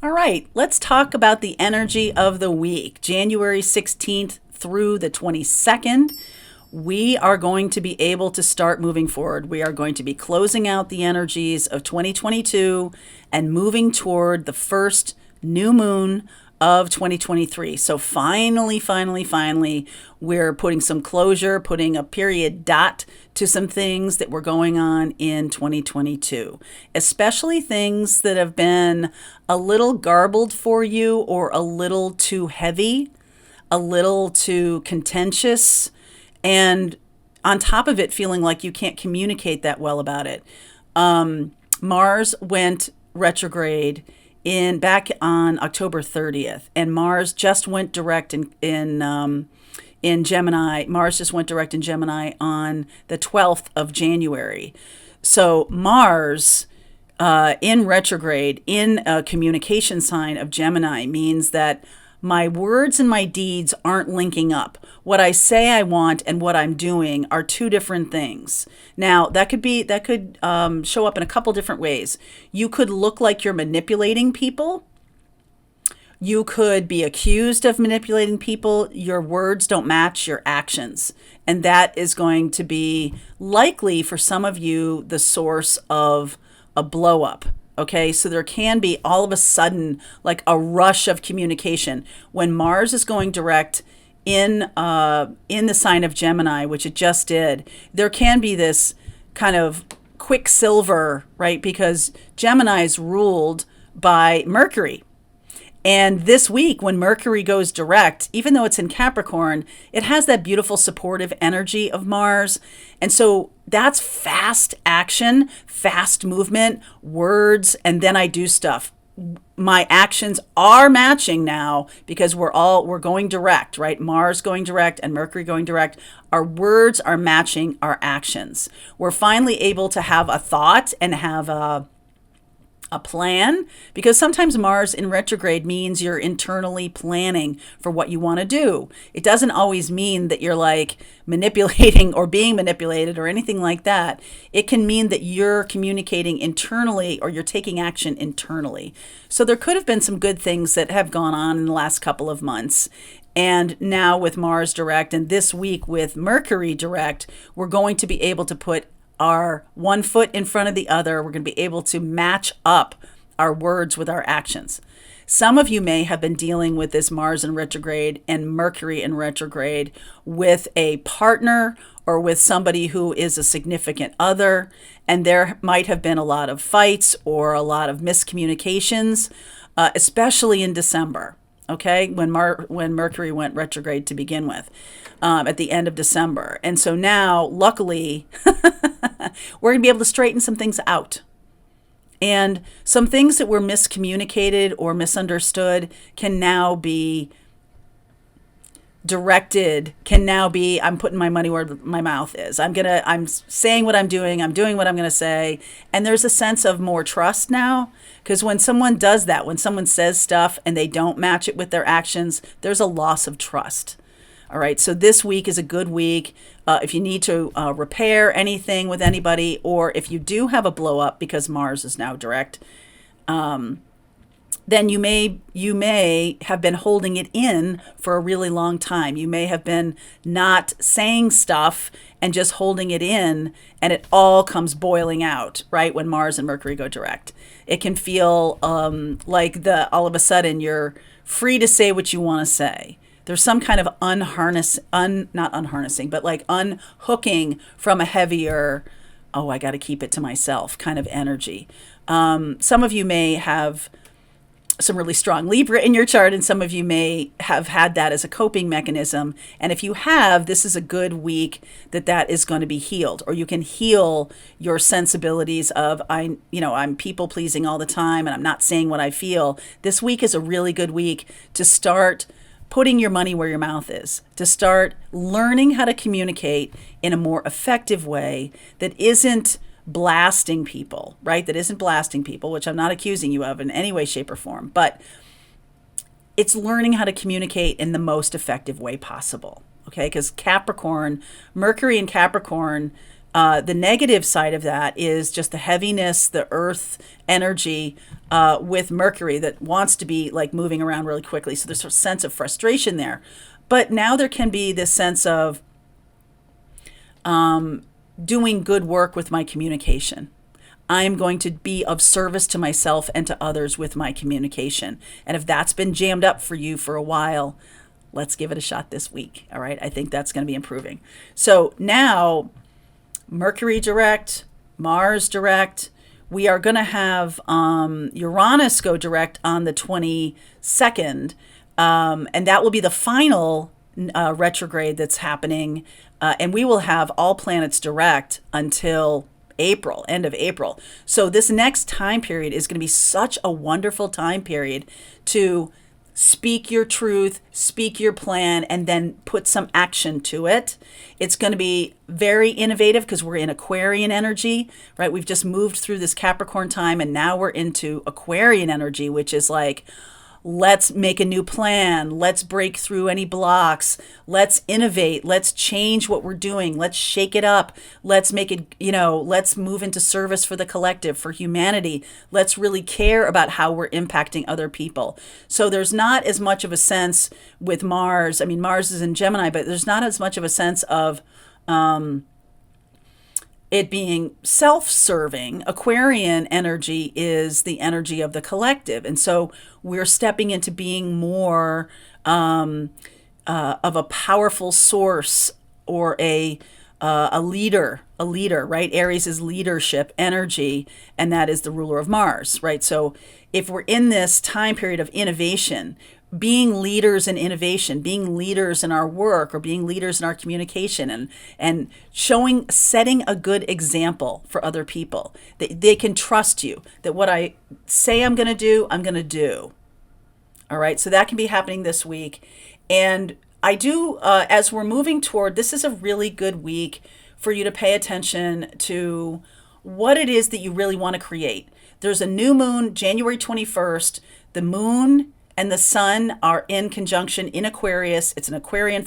All right, let's talk about the energy of the week, January 16th through the 22nd. We are going to be able to start moving forward. We are going to be closing out the energies of 2022 and moving toward the first new moon of 2023. So finally, we're putting some closure, putting a period dot to some things that were going on in 2022, especially things that have been a little garbled for you or a little too heavy, a little too contentious, and on top of it, feeling like you can't communicate that well about it. Mars went retrograde back on October 30th, and Mars just went direct in Gemini. Mars just went direct in Gemini on the 12th of January. So Mars in retrograde in a communication sign of Gemini means that my words and my deeds aren't linking up. What I say I want and what I'm doing are two different things. Now, that could show up in a couple different ways. You could look like you're manipulating people. You could be accused of manipulating people. Your words don't match your actions. And that is going to be likely for some of you the source of a blow up. Okay, so there can be all of a sudden like a rush of communication when Mars is going direct in the sign of Gemini, which it just did. There can be this kind of quicksilver, right? Because Gemini is ruled by Mercury. And this week, when Mercury goes direct, even though it's in Capricorn, it has that beautiful supportive energy of Mars. And so that's fast action, fast movement, words, and then I do stuff. My actions are matching now because we're going direct, right? Mars going direct and Mercury going direct. Our words are matching our actions. We're finally able to have a thought and have a plan, because sometimes Mars in retrograde means you're internally planning for what you want to do. It doesn't always mean that you're like manipulating or being manipulated or anything like that. It can mean that you're communicating internally or you're taking action internally. So there could have been some good things that have gone on in the last couple of months. And now with Mars direct and this week with Mercury direct, we're going to be able to put our one foot in front of the other. We're going to be able to match up our words with our actions. Some of you may have been dealing with this Mars in retrograde and Mercury in retrograde with a partner or with somebody who is a significant other, and there might have been a lot of fights or a lot of miscommunications, especially in December. Okay, when Mercury went retrograde to begin with, at the end of December. And so now, luckily, we're going to be able to straighten some things out. And some things that were miscommunicated or misunderstood can now be directed, I'm putting my money where my mouth is. I'm saying what I'm doing what I'm going to say. And there's a sense of more trust now, because when someone does that, when someone says stuff and they don't match it with their actions, there's a loss of trust. All right. So this week is a good week. If you need to repair anything with anybody, or if you do have a blow up because Mars is now direct, then you may have been holding it in for a really long time. You may have been not saying stuff and just holding it in, and it all comes boiling out, right? When Mars and Mercury go direct, it can feel like all of a sudden you're free to say what you want to say. There's some kind of not unharnessing, but like unhooking from a heavier, I got to keep it to myself kind of energy. Some of you may have some really strong Libra in your chart, and some of you may have had that as a coping mechanism. And if you have, this is a good week that is going to be healed, or you can heal your sensibilities of, I'm people pleasing all the time and I'm not saying what I feel. This week is a really good week to start putting your money where your mouth is, to start learning how to communicate in a more effective way that isn't blasting people, right? That isn't blasting people, which I'm not accusing you of in any way, shape, or form, but it's learning how to communicate in the most effective way possible, okay? Because Mercury in Capricorn The negative side of that is just the heaviness, the earth energy with Mercury that wants to be like moving around really quickly. So there's a sense of frustration there. But now there can be this sense of doing good work with my communication. I'm going to be of service to myself and to others with my communication. And if that's been jammed up for you for a while, let's give it a shot this week. All right. I think that's going to be improving. So now Mercury direct, Mars direct. We are going to have Uranus go direct on the 22nd. And that will be the final retrograde that's happening. And we will have all planets direct until April, end of April. So this next time period is going to be such a wonderful time period to speak your truth, speak your plan, and then put some action to it. It's going to be very innovative because we're in Aquarian energy, right? We've just moved through this Capricorn time and now we're into Aquarian energy, which is like, let's make a new plan. Let's break through any blocks. Let's innovate. Let's change what we're doing. Let's shake it up. Let's make it, let's move into service for the collective, for humanity. Let's really care about how we're impacting other people. So there's not as much of a sense with Mars. I mean, Mars is in Gemini, but there's not as much of a sense of it being self-serving. Aquarian energy is the energy of the collective. And so we're stepping into being more of a powerful source or a leader, right? Aries is leadership energy, and that is the ruler of Mars, right? So if we're in this time period of innovation, being leaders in innovation, being leaders in our work or being leaders in our communication and setting a good example for other people. They can trust you that what I say I'm going to do. All right. So that can be happening this week. And I do, as we're moving toward, this is a really good week for you to pay attention to what it is that you really want to create. There's a new moon, January 21st, the moon and the sun are in conjunction in Aquarius. It's an Aquarian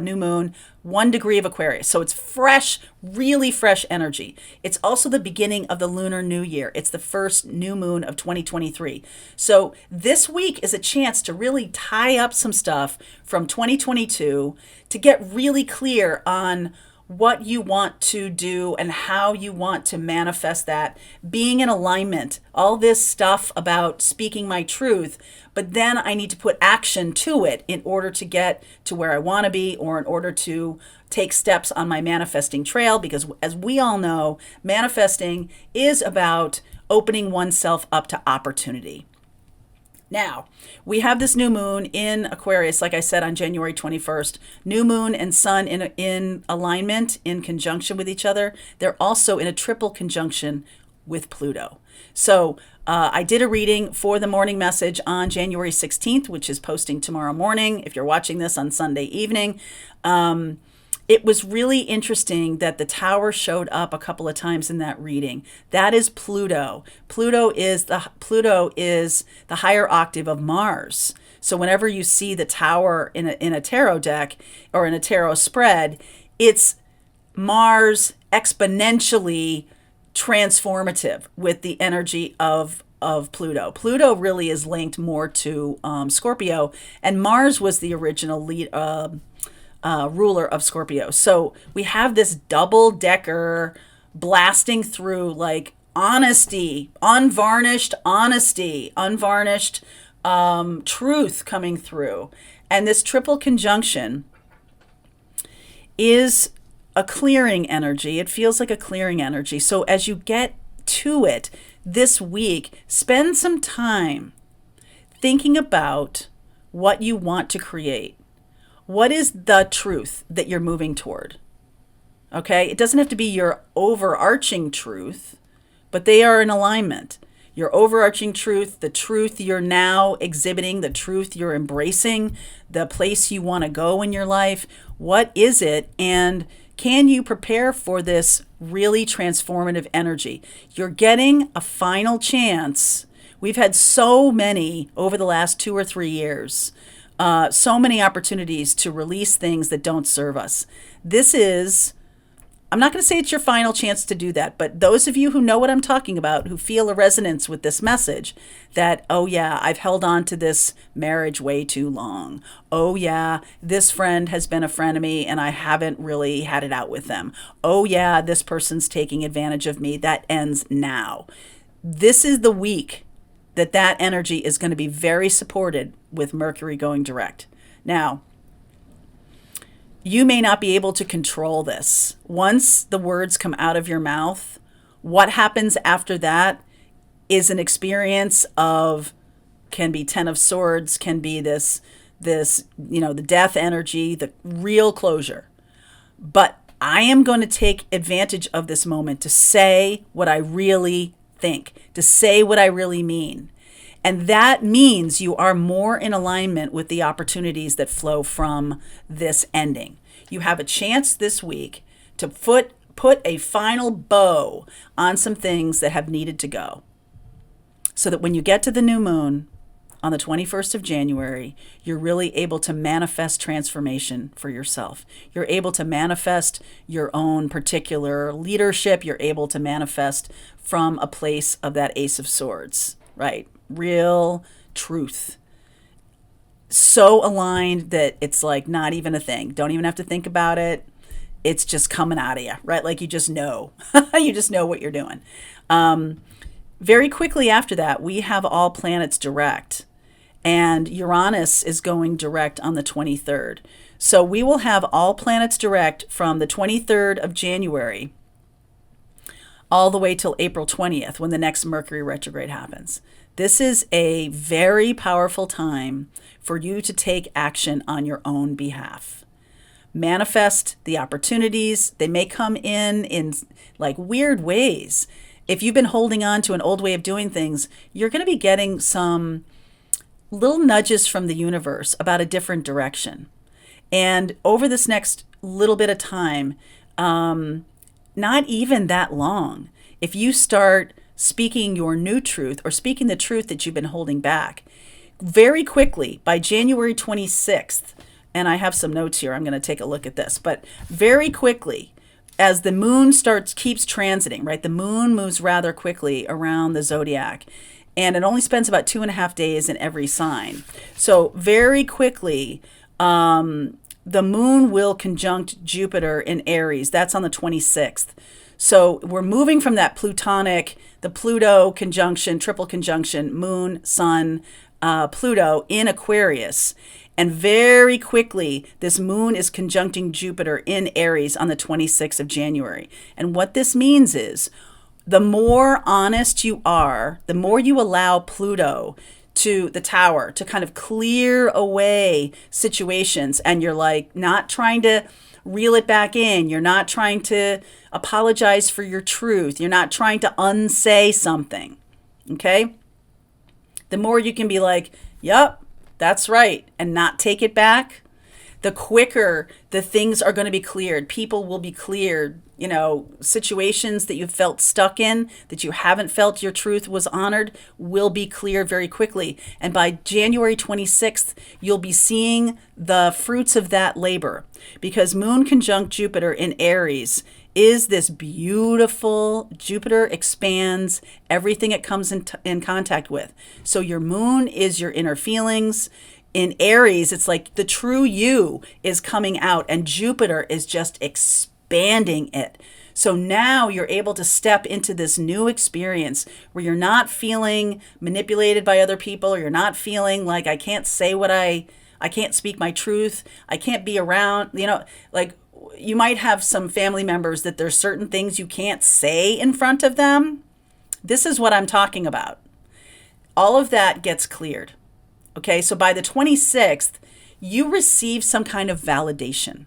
new moon, 1 degree of Aquarius. So it's fresh, really fresh energy. It's also the beginning of the Lunar New Year. It's the first new moon of 2023. So this week is a chance to really tie up some stuff from 2022 to get really clear on what you want to do and how you want to manifest that, being in alignment, all this stuff about speaking my truth, but then I need to put action to it in order to get to where I want to be or in order to take steps on my manifesting trail, because as we all know, manifesting is about opening oneself up to opportunity. Now, we have this new moon in Aquarius, like I said, on January 21st. New moon and sun in alignment, in conjunction with each other. They're also in a triple conjunction with Pluto. So I did a reading for the morning message on January 16th, which is posting tomorrow morning, if you're watching this on Sunday evening. It was really interesting that the tower showed up a couple of times in that reading. That is Pluto. Pluto is the higher octave of Mars. So whenever you see the tower in a tarot deck or in a tarot spread, it's Mars exponentially transformative with the energy of Pluto. Pluto really is linked more to Scorpio, and Mars was the original ruler of Scorpio. So we have this double-decker blasting through, like, honesty, unvarnished truth coming through. And this triple conjunction is a clearing energy. It feels like a clearing energy. So as you get to it this week, spend some time thinking about what you want to create. What is the truth that you're moving toward? Okay, it doesn't have to be your overarching truth, but they are in alignment. Your overarching truth, the truth you're now exhibiting, the truth you're embracing, the place you want to go in your life. What is it? And can you prepare for this really transformative energy? You're getting a final chance. We've had so many over the last 2 or 3 years. So many opportunities to release things that don't serve us. This is I'm not going to say it's your final chance to do that, but those of you who know what I'm talking about, who feel a resonance with this message, that, oh yeah, I've held on to this marriage way too long. Oh yeah, this friend has been a friend of me and I haven't really had it out with them. Oh yeah, this person's taking advantage of me. That ends now. This is the week that energy is going to be very supported with Mercury going direct. Now, you may not be able to control this. Once the words come out of your mouth, what happens after that is an experience of, can be 10 of Swords, can be this, the death energy, the real closure. But I am going to take advantage of this moment to say what I really think, to say what I really mean. And that means you are more in alignment with the opportunities that flow from this ending. You have a chance this week to put a final bow on some things that have needed to go, so that when you get to the new moon on the 21st of January, you're really able to manifest transformation for yourself. You're able to manifest your own particular leadership. You're able to manifest from a place of that Ace of Swords, right? Real truth. So aligned that it's like not even a thing. Don't even have to think about it. It's just coming out of you, right? Like you just know. You just know what you're doing. Very quickly after that, we have all planets direct. And Uranus is going direct on the 23rd. So we will have all planets direct from the 23rd of January all the way till April 20th, when the next Mercury retrograde happens. This is a very powerful time for you to take action on your own behalf. Manifest the opportunities. They may come in like weird ways. If you've been holding on to an old way of doing things, you're going to be getting some little nudges from the universe about a different direction. And over this next little bit of time, not even that long, if you start speaking your new truth or speaking the truth that you've been holding back, very quickly by January 26th, and I have some notes here, I'm going to take a look at this, but very quickly, as the moon keeps transiting, right? The moon moves rather quickly around the zodiac, and it only spends about 2.5 days in every sign. So very quickly, the moon will conjunct Jupiter in Aries. That's on the 26th. So we're moving from that Plutonic, the Pluto conjunction, triple conjunction, moon, sun, Pluto in Aquarius. And very quickly, this moon is conjuncting Jupiter in Aries on the 26th of January. And what this means is, the more honest you are, the more you allow Pluto to the tower to kind of clear away situations, and you're like not trying to reel it back in. You're not trying to apologize for your truth. You're not trying to unsay something. Okay? The more you can be like, yep, that's right, and not take it back, the quicker the things are going to be cleared. People will be cleared. Situations that you felt stuck in, that you haven't felt your truth was honored, will be cleared very quickly. And by January 26th, you'll be seeing the fruits of that labor, because moon conjunct Jupiter in Aries is this beautiful, Jupiter expands everything it comes in contact with. So your moon is your inner feelings. In Aries, it's like the true you is coming out, and Jupiter is just expanding it. So now you're able to step into this new experience where you're not feeling manipulated by other people, or you're not feeling like I can't say I can't speak my truth, I can't be around, like you might have some family members that there's certain things you can't say in front of them. This is what I'm talking about. All of that gets cleared. Okay, so by the 26th, you receive some kind of validation.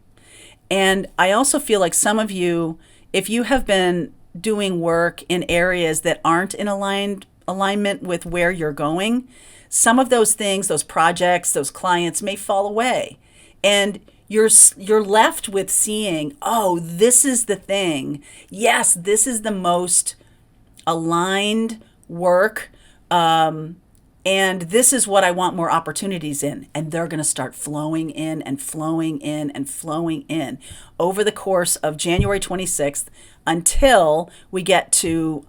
And I also feel like some of you, if you have been doing work in areas that aren't in alignment with where you're going, some of those things, those projects, those clients may fall away. And you're left with seeing, oh, this is the thing. Yes, this is the most aligned work And this is what I want more opportunities in. And they're going to start flowing in and flowing in and flowing in over the course of January 26th until we get to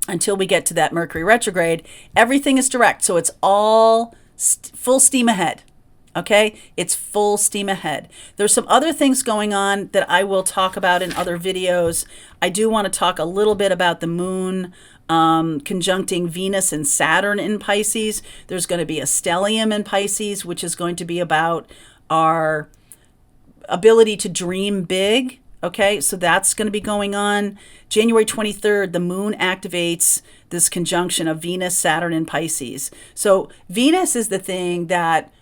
that Mercury retrograde. Everything is direct. So it's all full steam ahead. Okay, it's full steam ahead. There's some other things going on that I will talk about in other videos. I do want to talk a little bit about the moon conjuncting Venus and Saturn in Pisces. There's going to be a stellium in Pisces, which is going to be about our ability to dream big. Okay, so that's going to be going on. January 23rd, the moon activates this conjunction of Venus, Saturn, and Pisces. So Venus is the thing that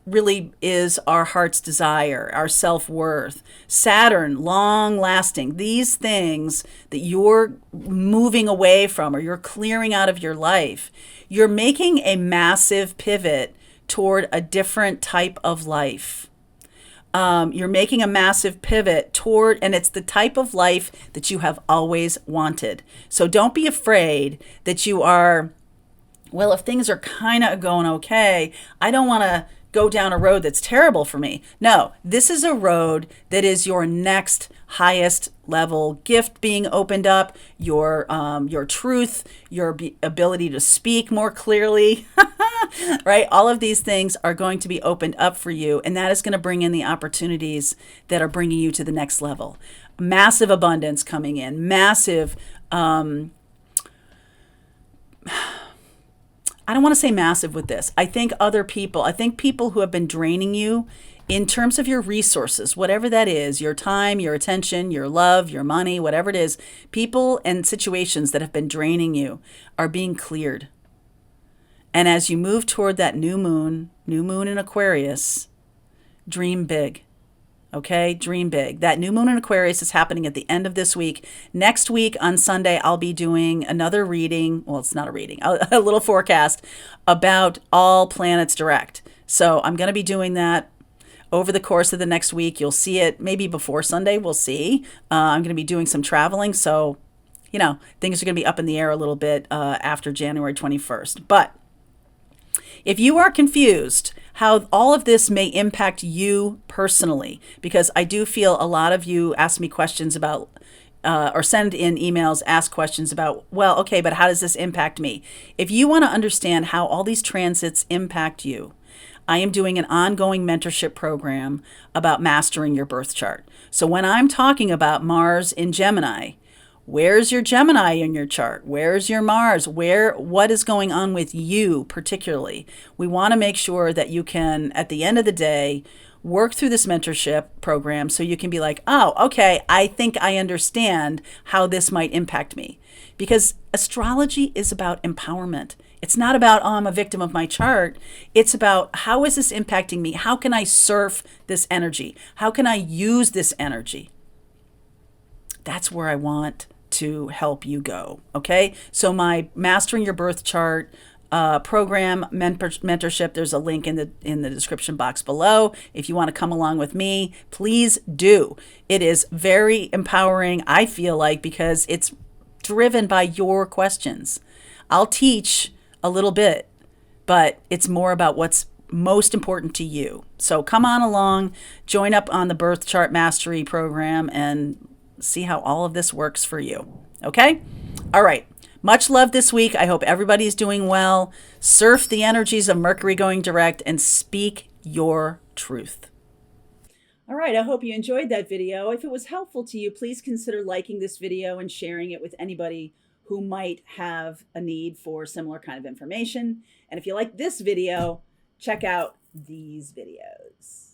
really is our heart's desire, our self-worth. Saturn, long lasting. These things that you're moving away from or you're clearing out of your life, you're making a massive pivot toward a different type of life. You're making a massive pivot toward, and it's the type of life that you have always wanted. So don't be afraid that you are, well, if things are kind of going okay, I don't want to go down a road that's terrible for me. No, this is a road that is your next highest level gift being opened up, your truth, your ability to speak more clearly, right? All of these things are going to be opened up for you, and that is going to bring in the opportunities that are bringing you to the next level. Massive abundance coming in, massive I don't want to say massive with this. I think people who have been draining you in terms of your resources, whatever that is, your time, your attention, your love, your money, whatever it is, people and situations that have been draining you are being cleared. And as you move toward that new moon in Aquarius, dream big. Okay, dream big. That new moon in Aquarius is happening at the end of this week. Next week on Sunday, I'll be doing another reading. Well, it's not a reading, a little forecast about all planets direct. So I'm going to be doing that over the course of the next week. You'll see it maybe before Sunday. We'll see. I'm going to be doing some traveling. So, things are going to be up in the air a little bit after January 21st. But if you are confused how all of this may impact you personally, because I do feel a lot of you ask me questions about or send in emails, ask questions about, well, okay, but how does this impact me? If you want to understand how all these transits impact you, I am doing an ongoing mentorship program about mastering your birth chart. So when I'm talking about Mars in Gemini, where's your Gemini in your chart? Where's your Mars? What is going on with you particularly? We want to make sure that you can, at the end of the day, work through this mentorship program so you can be like, oh, okay, I think I understand how this might impact me. Because astrology is about empowerment. It's not about, oh, I'm a victim of my chart. It's about, how is this impacting me? How can I surf this energy? How can I use this energy? That's where I want to help you go. Okay. So my Mastering Your Birth Chart program, mentorship, there's a link in the description box below. If you want to come along with me, please do. It is very empowering, I feel like, because it's driven by your questions. I'll teach a little bit, but it's more about what's most important to you. So come on along, join up on the Birth Chart Mastery program, and see how all of this works for you. Okay? All right. Much love this week. I hope everybody's doing well. Surf the energies of Mercury going direct and speak your truth. All right. I hope you enjoyed that video. If it was helpful to you, please consider liking this video and sharing it with anybody who might have a need for similar kind of information. And if you like this video, check out these videos.